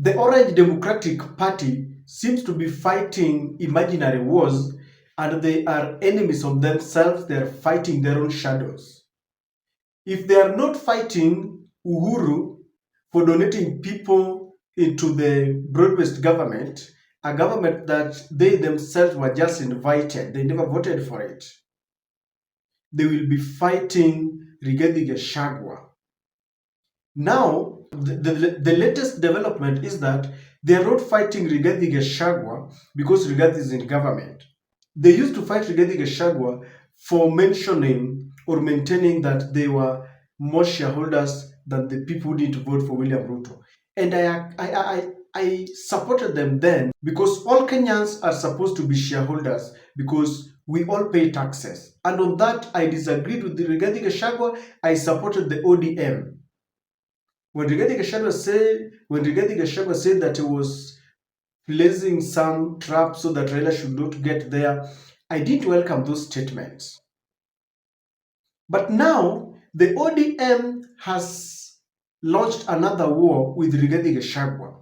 The Orange Democratic Party seems to be fighting imaginary wars, and they are enemies of themselves. They are fighting their own shadows. If they are not fighting Uhuru for donating people into the broad-based government, a government that they themselves were just invited, they never voted for it, they will be fighting Rigathi Gachagua. Now, the latest development is that they are not fighting Rigathi Gachagua because Rigathi is in government. They used to fight Rigathi Gachagua for mentioning or maintaining that they were more shareholders than the people who didn't vote for William Ruto. And I supported them then because all Kenyans are supposed to be shareholders because we all pay taxes. And on that, I disagreed with the Rigathi Gachagua. I supported the ODM. When Rigathi Gachagua said that he was placing some trap so that Raila should not get there, I didn't welcome those statements. But now the ODM has launched another war with Rigathi Gachagua.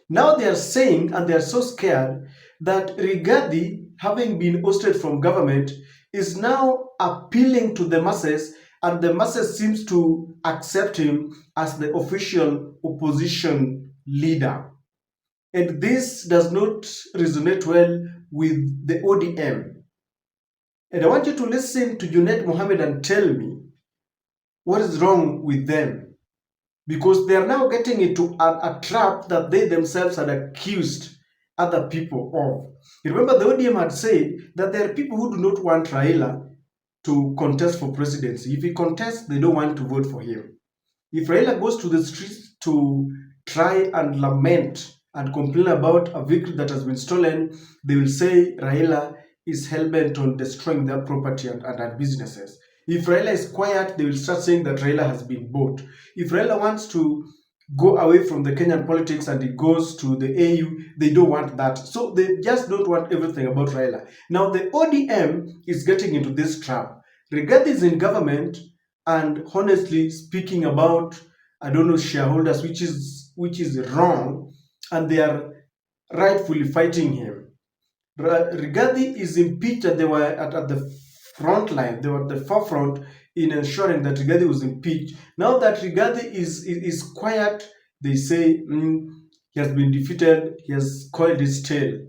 Now they are saying, and they are so scared, that Rigathi, having been ousted from government, is now appealing to the masses, and the masses seems to accept him as the official opposition leader. And this does not resonate well with the ODM. And I want you to listen to Junet Mohammed and tell me what is wrong with them. Because they are now getting into a trap that they themselves had accused other people of. You remember the ODM had said that there are people who do not want Raila to contest for presidency. If he contests, they don't want to vote for him. If Raila goes to the streets to try and lament and complain about a vehicle that has been stolen, they will say Raila is hell-bent on destroying their property and businesses. If Raila is quiet, they will start saying that Raila has been bought. If Raila wants to go away from the Kenyan politics and he goes to the AU, they don't want that. So they just don't want everything about Raila. Now the ODM is getting into this trap. Rigathi is in government and honestly speaking about, I don't know, shareholders, which is wrong, and they are rightfully fighting him. Rigathi is impeached, and they were at the front line, they were at the forefront in ensuring that Rigathi was impeached. Now that Rigathi is quiet, they say he has been defeated, he has coiled his tail.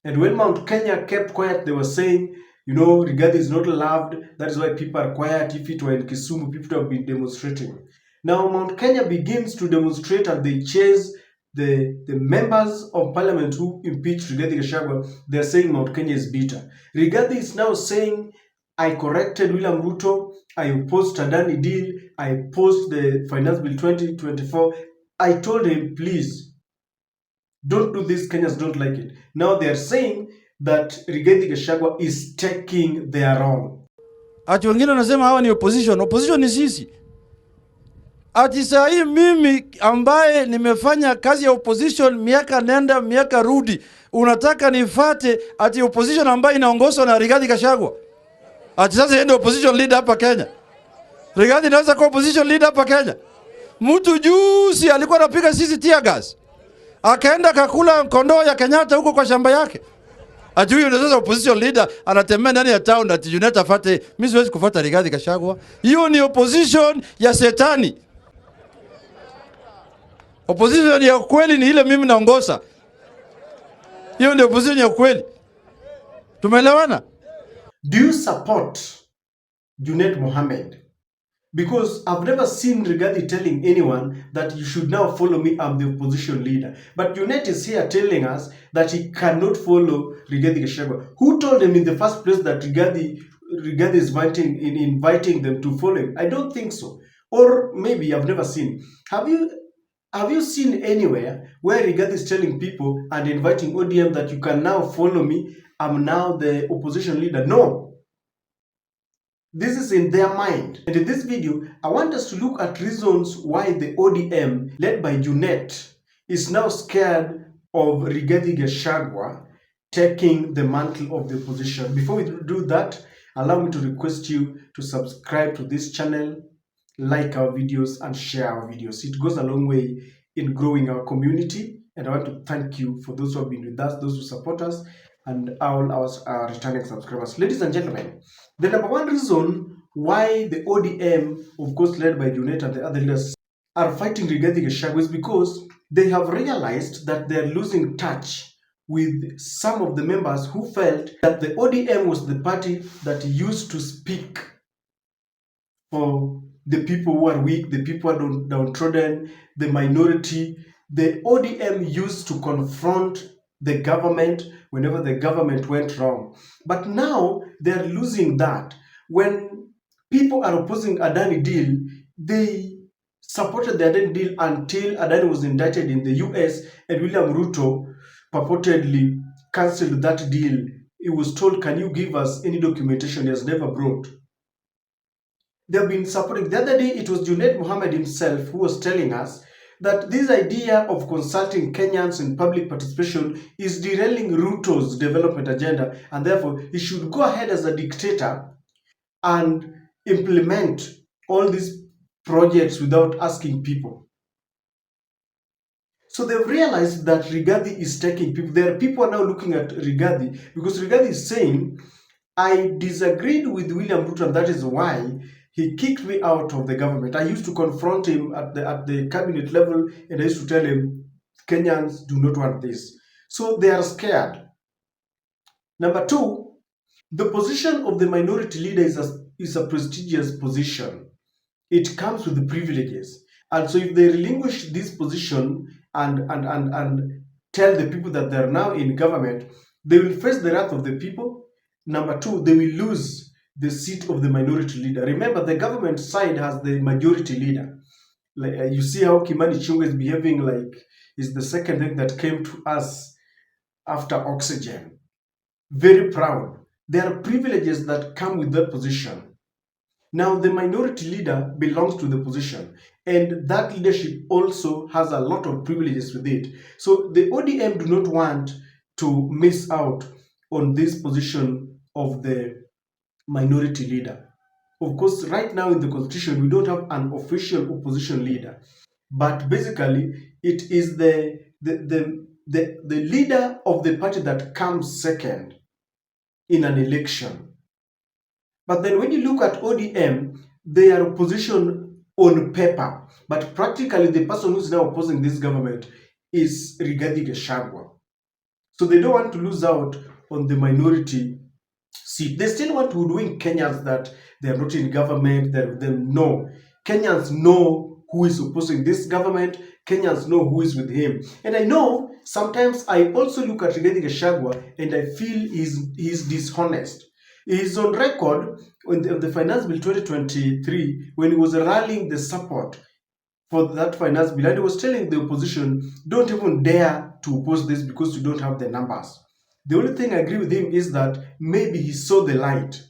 And when Mount Kenya kept quiet, they were saying, you know, Rigathi is not loved, that is why people are quiet. If it were in Kisumu, people would have been demonstrating. Now Mount Kenya begins to demonstrate, and they chase the members of parliament who impeached Rigathi Gachagua. They are saying Mount Kenya is bitter. Rigathi is now saying, I corrected William Ruto, I opposed Tadani deal, I opposed the Finance Bill 2024. I told him, please, don't do this, Kenyans don't like it. Now they are saying that Rigathi Gachagua is taking their own. Ati wengine wanasema hawa ni opposition. Opposition ni sisi. Ati saa hii mimi ambaye nimefanya kazi ya opposition miaka nenda miaka rudi, unataka nifate ati opposition ambaye inaongozwa na Rigathi Gachagua? Ati sasa yeye ndio opposition leader hapa Kenya? Rigathi anaweza kuwa opposition leader hapa Kenya? Mtu juzi alikuwa anapiga sisi tear gas, akaenda kakula kondoo ya Kenyatta huko kwa shamba yake. Ati huyo ndio sasa opposition leader anatembea ndani ya town ati Junet afate. Mimi siwezi kufuata Rigathi Gachagua. Hiyo ni opposition ya setani. Opposition ya kweli ni ile mimi naongoza. Hiyo ndio opposition ya kweli. Tumeelewana? Do you support Junet Mohammed? Because I've never seen Rigathi telling anyone that you should now follow me, I'm the opposition leader. But Junet is here telling us that he cannot follow Rigathi Gachagua. Who told him in the first place that Rigathi is inviting them to follow him? I don't think so. Or maybe I've never seen. Have you seen anywhere where Rigathi is telling people and inviting ODM that you can now follow me, I'm now the opposition leader? No. This is in their mind. And in this video, I want us to look at reasons why the ODM, led by Junet, is now scared of Rigathi Gachagua taking the mantle of the opposition. Before we do that, allow me to request you to subscribe to this channel, like our videos, and share our videos. It goes a long way in growing our community. And I want to thank you for those who have been with us, those who support us, and all our returning subscribers. Ladies and gentlemen, the number one reason why the ODM, of course led by Junet and the other leaders, are fighting Rigathi Gachagua is because they have realized that they are losing touch with some of the members who felt that the ODM was the party that used to speak for the people who are weak, the people who are downtrodden, the minority. The ODM used to confront the government whenever the government went wrong. But now they're losing that. When people are opposing Adani deal, they supported the Adani deal until Adani was indicted in the US and William Ruto purportedly cancelled that deal. He was told, can you give us any documentation? He has never brought. They've been supporting. The other day, it was Junet Mohammed himself who was telling us that this idea of consulting Kenyans in public participation is derailing Ruto's development agenda, and therefore he should go ahead as a dictator and implement all these projects without asking people. So they've realized that Rigathi is taking people. There are people now looking at Rigathi because Rigathi is saying, I disagreed with William Ruto, and that is why he kicked me out of the government. I used to confront him at the cabinet level, and I used to tell him, Kenyans do not want this. So they are scared. Number two, the position of the minority leader is a prestigious position. It comes with the privileges. And so if they relinquish this position and tell the people that they're now in government, they will face the wrath of the people. Number two, they will lose the seat of the minority leader. Remember, the government side has the majority leader. Like you see how Kimani Ichung'wah is behaving like he's the second thing that came to us after oxygen. Very proud. There are privileges that come with that position. Now, the minority leader belongs to the position, and that leadership also has a lot of privileges with it. So the ODM do not want to miss out on this position of the minority leader. Of course, right now in the constitution, we don't have an official opposition leader, but basically it is the leader of the party that comes second in an election. But then when you look at ODM, they are opposition on paper, but practically the person who's now opposing this government is Rigathi Gachagua. So they don't want to lose out on the minority seat. They still want to hoodwink Kenyans that they are not in government, they're with them. No. Kenyans know who is opposing this government. Kenyans know who is with him. And I know sometimes I also look at Rigathi Gachagua and I feel he's dishonest. He's on record on the Finance Bill 2023 when he was rallying the support for that finance bill, and he was telling the opposition, don't even dare to oppose this because you don't have the numbers. The only thing I agree with him is that maybe he saw the light.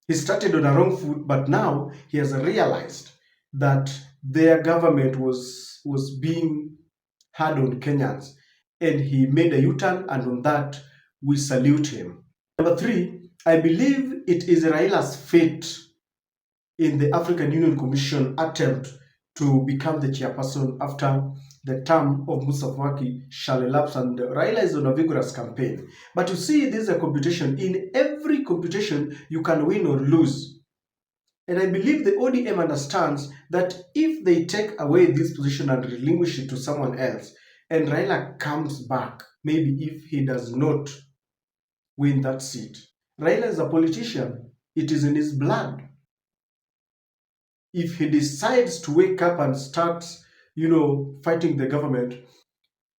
He started on a wrong foot, but now he has realized that their government was being hard on Kenyans, and he made a U-turn, and on that, we salute him. Number three, I believe it is Raila's fate in the African Union Commission attempt to become the chairperson after the term of Musa Faki shall elapse, and Raila is on a vigorous campaign. But you see, this is a competition. In every competition, you can win or lose. And I believe the ODM understands that if they take away this position and relinquish it to someone else, and Raila comes back, maybe if he does not win that seat. Raila is a politician. It is in his blood. If he decides to wake up and start, fighting the government,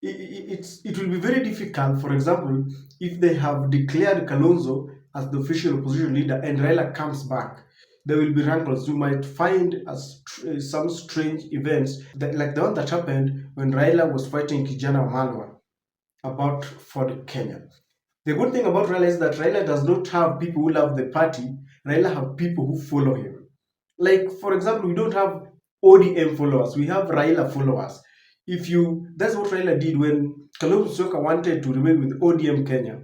it will be very difficult. For example, if they have declared Kalonzo as the official opposition leader and Raila comes back, there will be rankles. You might find some strange events, like the one that happened when Raila was fighting Kijana Wamalwa about Ford Kenya. The good thing about Raila is that Raila does not have people who love the party. Raila have people who follow him. Like, for example, we don't have ODM followers. We have Raila followers. That's what Raila did when Kalonzo Musyoka wanted to remain with ODM Kenya.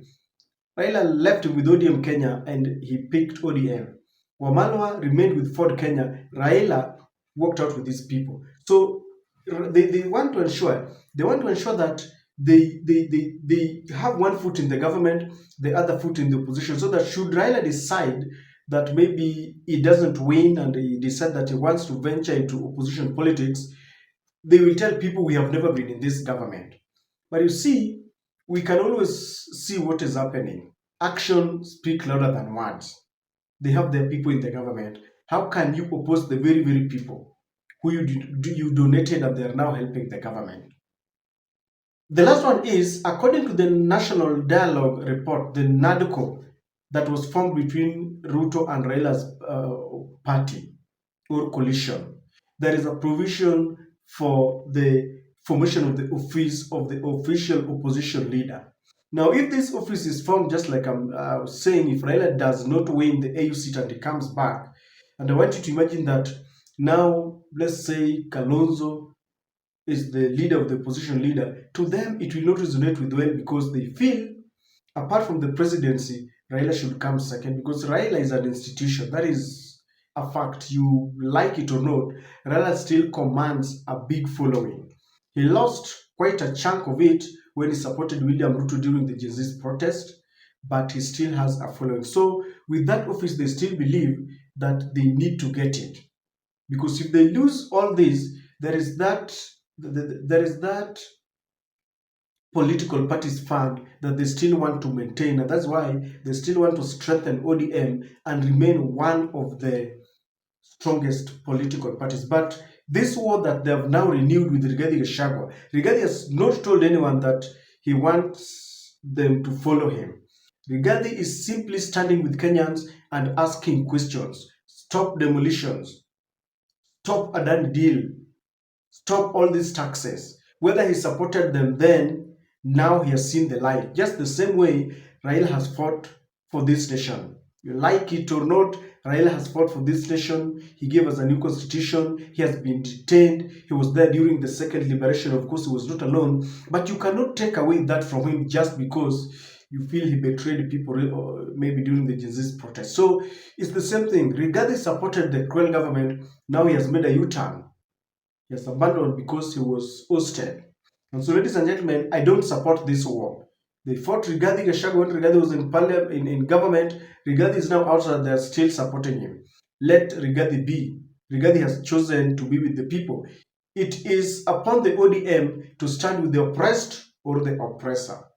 Raila left with ODM Kenya and he picked ODM. Wamalwa remained with Ford Kenya. Raila worked out with these people. So they want to ensure that they have one foot in the government, the other foot in the opposition, so that should Raila decide that maybe he doesn't win and he decide that he wants to venture into opposition politics, they will tell people we have never been in this government. But you see, we can always see what is happening. Action speak louder than words. They have their people in the government. How can you oppose the very, very people who you donated and they are now helping the government? The last one is, according to the National Dialogue Report, the NADCO, that was formed between Ruto and Raila's party or coalition, there is a provision for the formation of the office of the official opposition leader. Now, if this office is formed, just like I'm saying, if Raila does not win the AU seat and he comes back, and I want you to imagine that now, let's say Kalonzo is the leader of the opposition leader, to them it will not resonate with well because they feel, apart from the presidency, Raila should come second because Raila is an institution. That is a fact. You like it or not, Raila still commands a big following. He lost quite a chunk of it when he supported William Ruto during the Gen Z protest, but he still has a following. So with that office, they still believe that they need to get it. Because if they lose all this, there is that political parties fund that they still want to maintain, and that's why they still want to strengthen ODM and remain one of the strongest political parties. But this war that they have now renewed with Gachagua, Rigathi has not told anyone that he wants them to follow him. Rigathi is simply standing with Kenyans and asking questions. Stop demolitions. Stop a done deal. Stop all these taxes. Whether he supported them then, now he has seen the light. Just the same way Raila has fought for this nation. You like it or not, Raila has fought for this nation. He gave us a new constitution. He has been detained. He was there during the second liberation. Of course, he was not alone. But you cannot take away that from him just because you feel he betrayed people maybe during the Gen Z protest. So it's the same thing. Rigathi supported the cruel government. Now he has made a U-turn. He has abandoned because he was ousted. And so, ladies and gentlemen, I don't support this war. They fought Rigathi Gachagua when Rigathi was in parliament, in government. Rigathi is now outside. They are still supporting him. Let Rigathi be. Rigathi has chosen to be with the people. It is upon the ODM to stand with the oppressed or the oppressor.